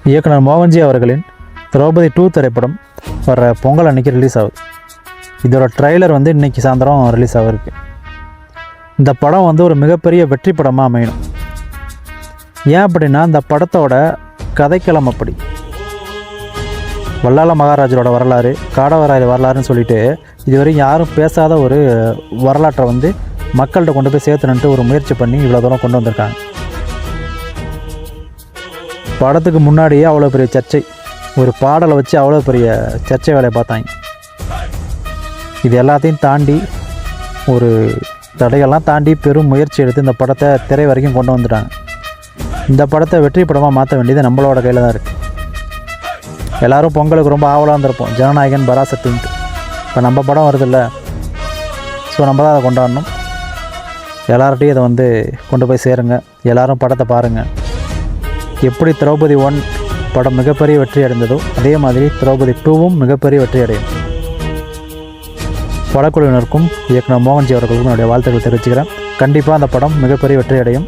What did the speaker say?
இயக்குனர் மோகன்ஜி அவர்களின் திரௌபதி 2 திரைப்படம் வர பொங்கல் அன்னைக்கு ரிலீஸ் ஆகுது. இதோட ட்ரைலர் இன்றைக்கி சாயந்தரம் ரிலீஸ் ஆகிருக்கு. இந்த படம் ஒரு மிகப்பெரிய வெற்றி படமாக அமையணும். ஏன் அப்படின்னா இந்த படத்தோட கதைக்களம் அப்படி. வல்லாள மகாராஜரோட வரலாறு, காடவராயர் வரலாறுன்னு சொல்லிட்டு இதுவரையும் யாரும் பேசாத ஒரு வரலாற்றை மக்கள்கிட்ட கொண்டு போய் சேர்த்துனுட்டு ஒரு முயற்சி பண்ணி இவ்வளோ தூரம் கொண்டு வந்திருக்காங்க. படத்துக்கு முன்னாடியே அவ்வளோ பெரிய சர்ச்சை, ஒரு பாடலை வச்சு அவ்வளோ பெரிய சர்ச்சை வேலையை பார்த்தாங்க. இது எல்லாத்தையும் தாண்டி ஒரு தடைகள்லாம் தாண்டி பெரும் முயற்சி எடுத்து இந்த படத்தை திரை வரைக்கும் கொண்டு வந்துட்டாங்க. இந்த படத்தை வெற்றி படமாக மாற்ற வேண்டியது நம்மளோட கையில் தான் இருக்குது. எல்லோரும் பொங்கலுக்கு ரொம்ப ஆவலாக இருந்திருப்போம், ஜனநாயகன் பராசக்தின்ட்டு. இப்போ நம்ம படம் வருதில்ல, ஸோ நம்ம தான் அதை கொண்டாடணும். எல்லார்ட்டையும் இதை கொண்டு போய் சேருங்க. எல்லோரும் படத்தை பாருங்கள். எப்படி திரௌபதி 1 படம் மிகப்பெரிய வெற்றி அடைந்ததோ அதே மாதிரி திரௌபதி 2வும் மிகப்பெரிய வெற்றி அடையும். படக்குழுவினருக்கும் இயக்குனர் மோகன்ஜி அவர்களுக்கும் என்னுடைய வாழ்த்துக்கள் தெரிவிச்சுக்கிறேன். கண்டிப்பாக அந்த படம் மிகப்பெரிய வெற்றி அடையும்.